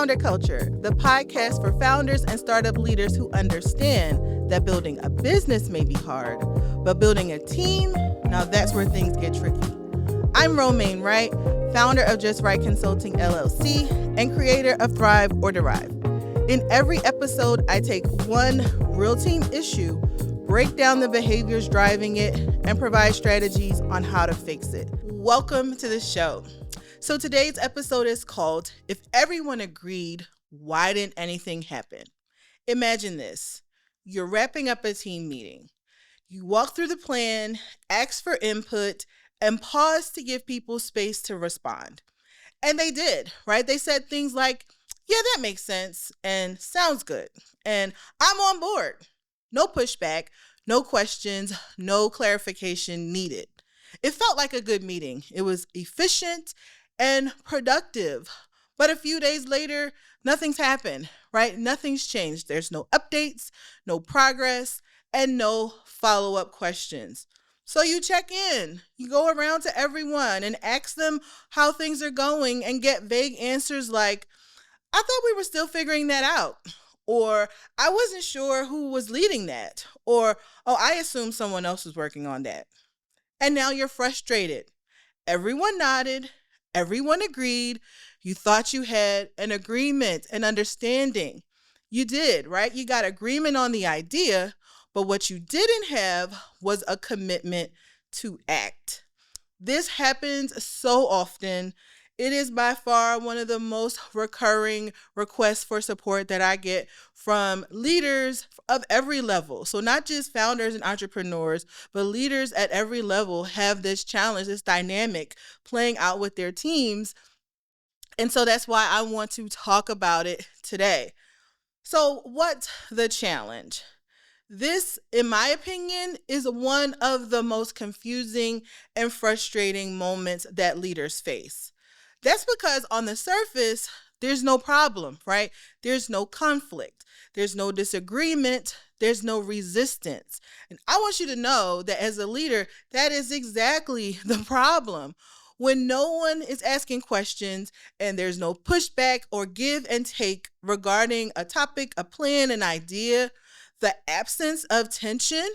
Founder Culture, the podcast for founders and startup leaders who understand that building a business may be hard, but building a team, now that's where things get tricky. I'm Romaine Wright, founder of Just Right Consulting LLC and creator of Thrive or Derive. In every episode, I take one real team issue, break down the behaviors driving it, and provide strategies on how to fix it. Welcome to the show. So today's episode is called, If Everyone Agreed, Why Didn't Anything Happen? Imagine this. You're wrapping up a team meeting. You walk through the plan, ask for input, and pause to give people space to respond. And they did, right? They said things like, yeah, that makes sense, and sounds good, and I'm on board. No pushback, no questions, no clarification needed. It felt like a good meeting. It was efficient and productive. But a few days later, nothing's happened, right? Nothing's changed. There's no updates, no progress, and no follow-up questions. So you check in, you go around to everyone and ask them how things are going and get vague answers like, I thought we were still figuring that out. Or I wasn't sure who was leading that. Or, oh, I assumed someone else was working on that. And now you're frustrated. Everyone nodded. Everyone agreed. You thought you had an agreement, an understanding. You did, right? You got agreement on the idea, but what you didn't have was a commitment to act. This happens so often. It is by far one of the most recurring requests for support that I get from leaders of every level. So not just founders and entrepreneurs, but leaders at every level have this challenge, this dynamic playing out with their teams. And so that's why I want to talk about it today. So what's the challenge? This, in my opinion, is one of the most confusing and frustrating moments that leaders face. That's because on the surface, there's no problem, right? There's no conflict. There's no disagreement. There's no resistance. And I want you to know that as a leader, that is exactly the problem. When no one is asking questions and there's no pushback or give and take regarding a topic, a plan, an idea, the absence of tension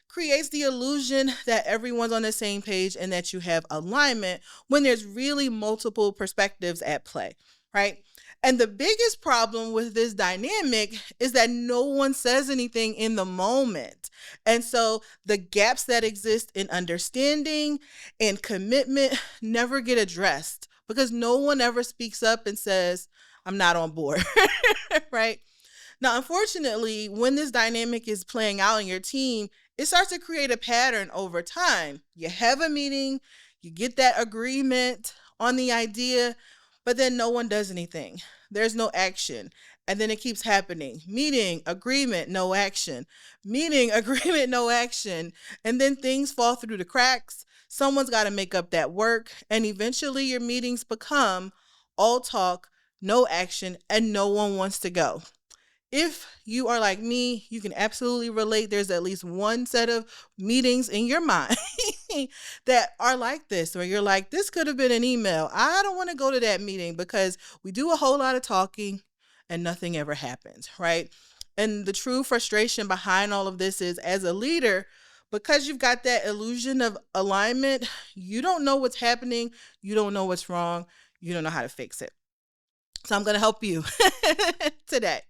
creates the illusion that everyone's on the same page and that you have alignment when there's really multiple perspectives at play, right? And the biggest problem with this dynamic is that no one says anything in the moment. And so the gaps that exist in understanding and commitment never get addressed because no one ever speaks up and says, I'm not on board, right? Now, unfortunately, when this dynamic is playing out in your team, it starts to create a pattern over time. You have a meeting, you get that agreement on the idea, but then no one does anything. There's no action. And then it keeps happening. Meeting, agreement, no action. Meeting, agreement, no action. And then things fall through the cracks. Someone's got to make up that work. And eventually your meetings become all talk, no action, and no one wants to go. If you are like me, you can absolutely relate. There's at least one set of meetings in your mind that are like this, where you're like, this could have been an email. I don't want to go to that meeting because we do a whole lot of talking and nothing ever happens, right? And the true frustration behind all of this is, as a leader, because you've got that illusion of alignment, you don't know what's happening. You don't know what's wrong. You don't know how to fix it. So I'm going to help you today.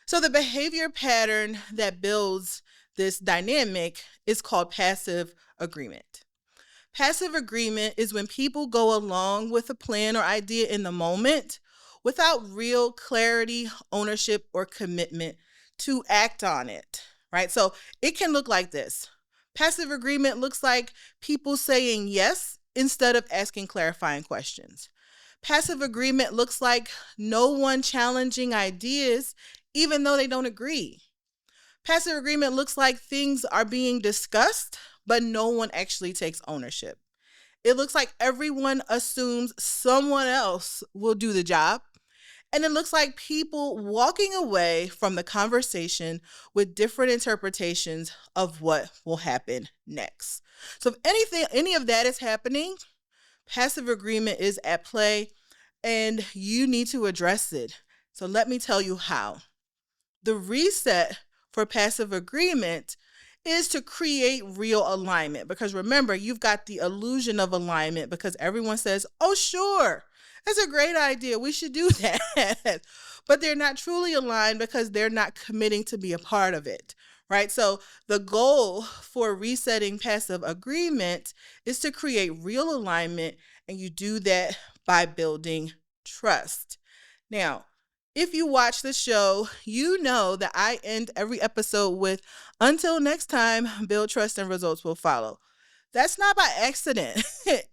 So the behavior pattern that builds this dynamic is called passive agreement. Passive agreement is when people go along with a plan or idea in the moment without real clarity, ownership, or commitment to act on it, right? So it can look like this. Passive agreement looks like people saying yes instead of asking clarifying questions. Passive agreement looks like no one challenging ideas even though they don't agree. Passive agreement looks like things are being discussed, but no one actually takes ownership. It looks like everyone assumes someone else will do the job. And it looks like people walking away from the conversation with different interpretations of what will happen next. So if any of that is happening, passive agreement is at play and you need to address it. So let me tell you how. The reset for passive agreement is to create real alignment, because remember, you've got the illusion of alignment because everyone says, oh, sure, that's a great idea, we should do that. But they're not truly aligned because they're not committing to be a part of it, right? So the goal for resetting passive agreement is to create real alignment, and you do that by building trust. Now, if you watch the show, you know that I end every episode with, until next time, build trust and results will follow. That's not by accident.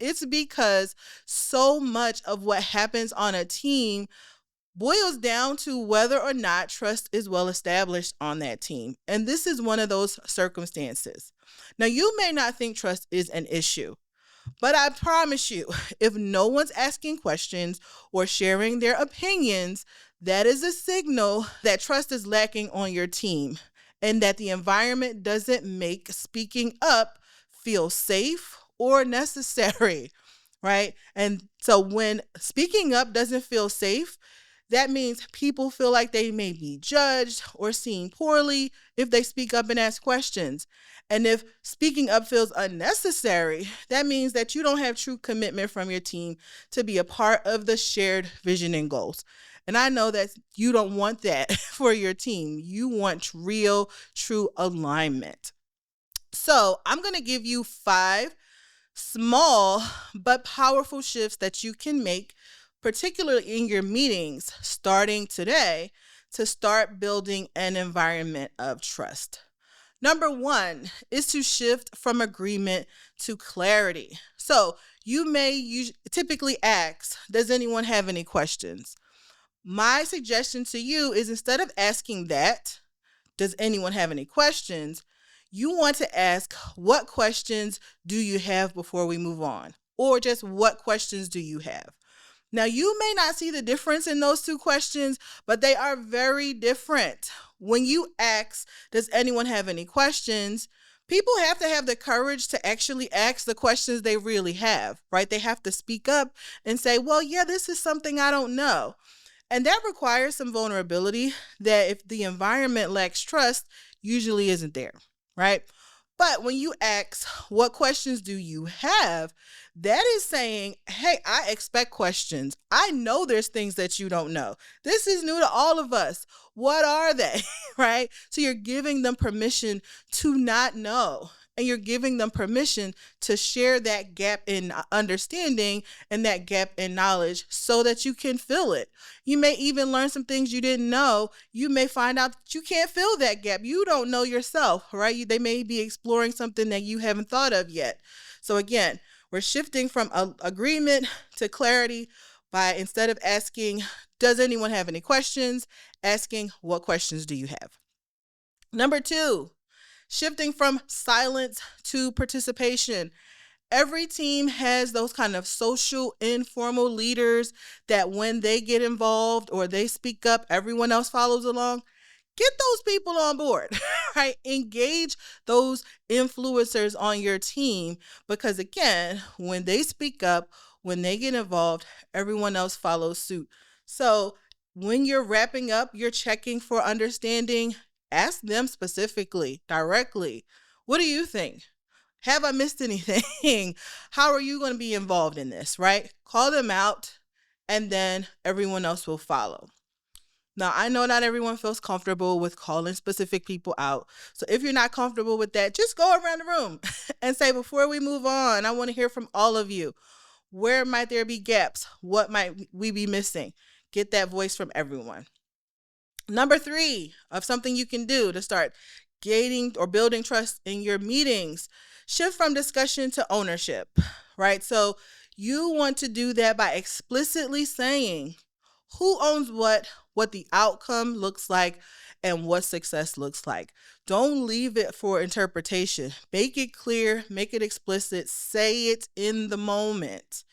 It's because so much of what happens on a team boils down to whether or not trust is well established on that team. And this is one of those circumstances. Now, you may not think trust is an issue, but I promise you, if no one's asking questions or sharing their opinions, that is a signal that trust is lacking on your team and that the environment doesn't make speaking up feel safe or necessary, right? And so when speaking up doesn't feel safe, that means people feel like they may be judged or seen poorly if they speak up and ask questions. And if speaking up feels unnecessary, that means that you don't have true commitment from your team to be a part of the shared vision and goals. And I know that you don't want that for your team. You want real, true alignment. So I'm going to give you 5 small but powerful shifts that you can make, particularly in your meetings starting today, to start building an environment of trust. Number 1 is to shift from agreement to clarity. So you may typically ask, does anyone have any questions? My suggestion to you is, instead of asking that, does anyone have any questions, you want to ask, what questions do you have before we move on? Or just, what questions do you have? Now, you may not see the difference in those 2 questions, but they are very different. When you ask, does anyone have any questions? People have to have the courage to actually ask the questions they really have, right? They have to speak up and say, well, yeah, this is something I don't know. And that requires some vulnerability that, if the environment lacks trust, usually isn't there, right? But when you ask, what questions do you have? That is saying, hey, I expect questions. I know there's things that you don't know. This is new to all of us. What are they, right? So you're giving them permission to not know. And you're giving them permission to share that gap in understanding and that gap in knowledge so that you can fill it. You may even learn some things you didn't know. You may find out that you can't fill that gap. You don't know yourself, right? They may be exploring something that you haven't thought of yet. So again, we're shifting from agreement to clarity by, instead of asking, does anyone have any questions, asking, what questions do you have? Number 2, shifting from silence to participation. Every team has those kind of social, informal leaders that when they get involved or they speak up, everyone else follows along. Get those people on board, right? Engage those influencers on your team, because again, when they speak up, when they get involved, everyone else follows suit. So when you're wrapping up, you're checking for understanding. Ask them specifically, directly, what do you think? Have I missed anything? How are you going to be involved in this, right? Call them out, and then everyone else will follow. Now, I know not everyone feels comfortable with calling specific people out. So if you're not comfortable with that, just go around the room and say, before we move on, I want to hear from all of you. Where might there be gaps? What might we be missing? Get that voice from everyone. Number 3 of something you can do to start gaining or building trust in your meetings, shift from discussion to ownership, right? So you want to do that by explicitly saying who owns what the outcome looks like, and what success looks like. Don't leave it for interpretation. Make it clear, make it explicit, say it in the moment,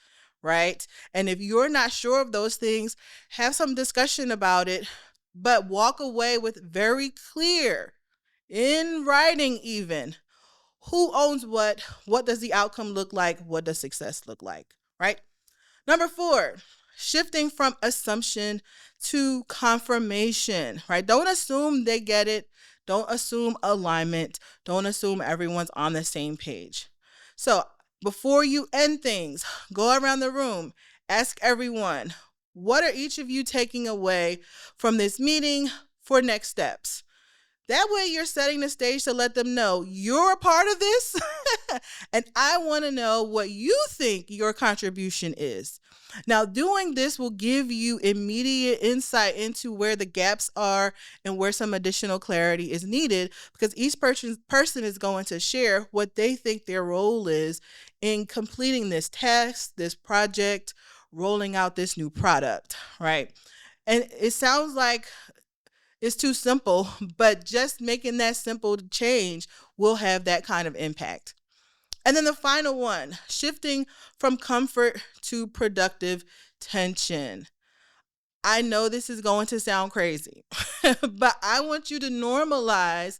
right? And if you're not sure of those things, have some discussion about it, but walk away with very clear, in writing even, who owns what does the outcome look like, what does success look like, right? Number 4, shifting from assumption to confirmation, right? Don't assume they get it. Don't assume alignment. Don't assume everyone's on the same page. So before you end things, go around the room, ask everyone, what are each of you taking away from this meeting for next steps? That way you're setting the stage to let them know you're a part of this and I want to know what you think your contribution is. Now, doing this will give you immediate insight into where the gaps are and where some additional clarity is needed, because each person is going to share what they think their role is in completing this task, this project, rolling out this new product, right? And it sounds like it's too simple, but just making that simple change will have that kind of impact. And then the final one, shifting from comfort to productive tension. I know this is going to sound crazy, but I want you to normalize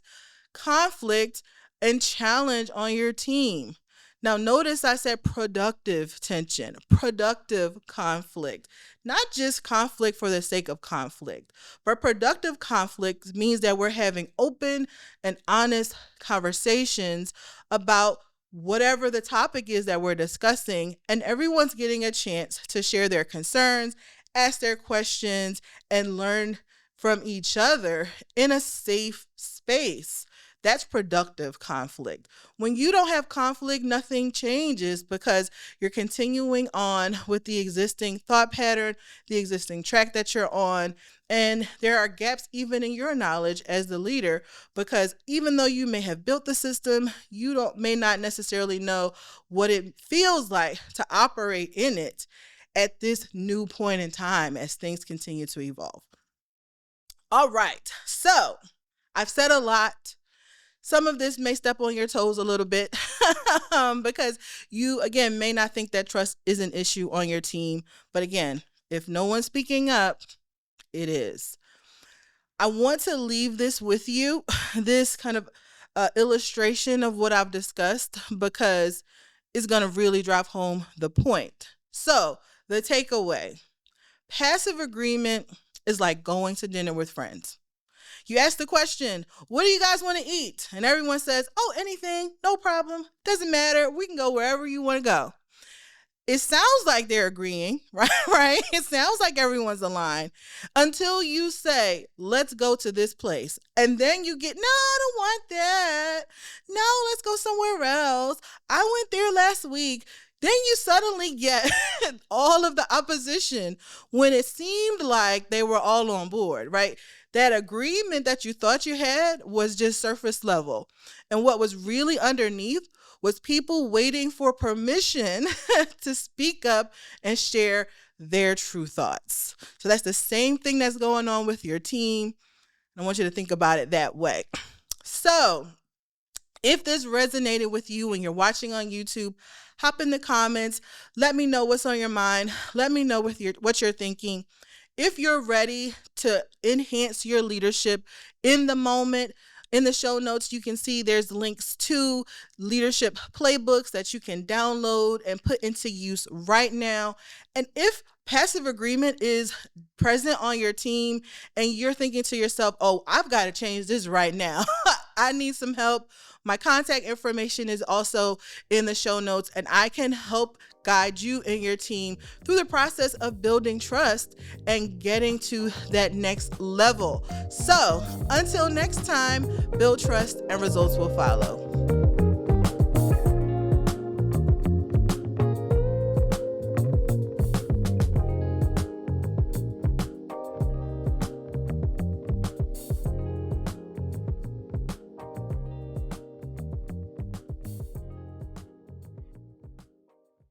conflict and challenge on your team. Now, notice I said productive tension, productive conflict, not just conflict for the sake of conflict, but productive conflict means that we're having open and honest conversations about whatever the topic is that we're discussing, and everyone's getting a chance to share their concerns, ask their questions, and learn from each other in a safe space. That's productive conflict. When you don't have conflict, nothing changes because you're continuing on with the existing thought pattern, the existing track that you're on, and there are gaps even in your knowledge as the leader, because even though you may have built the system, you may not necessarily know what it feels like to operate in it at this new point in time as things continue to evolve. All right, so I've said a lot. Some of this may step on your toes a little bit because you, again, may not think that trust is an issue on your team. But again, if no one's speaking up, it is. I want to leave this with you, this kind of illustration of what I've discussed, because it's going to really drive home the point. So the takeaway, passive agreement is like going to dinner with friends. You ask the question, what do you guys want to eat? And everyone says, oh, anything, no problem. Doesn't matter. We can go wherever you want to go. It sounds like they're agreeing, right? It sounds like everyone's aligned until you say, let's go to this place. And then you get, no, I don't want that. No, let's go somewhere else. I went there last week. Then you suddenly get all of the opposition when it seemed like they were all on board, right? That agreement that you thought you had was just surface level. And what was really underneath was people waiting for permission to speak up and share their true thoughts. So that's the same thing that's going on with your team. I want you to think about it that way. So if this resonated with you when you're watching on YouTube, hop in the comments. Let me know what's on your mind. Let me know what you're thinking. If you're ready to enhance your leadership in the moment, in the show notes, you can see there's links to leadership playbooks that you can download and put into use right now. And if passive agreement is present on your team and you're thinking to yourself, oh, I've got to change this right now. I need some help. My contact information is also in the show notes, and I can help guide you and your team through the process of building trust and getting to that next level. So until next time, build trust and results will follow.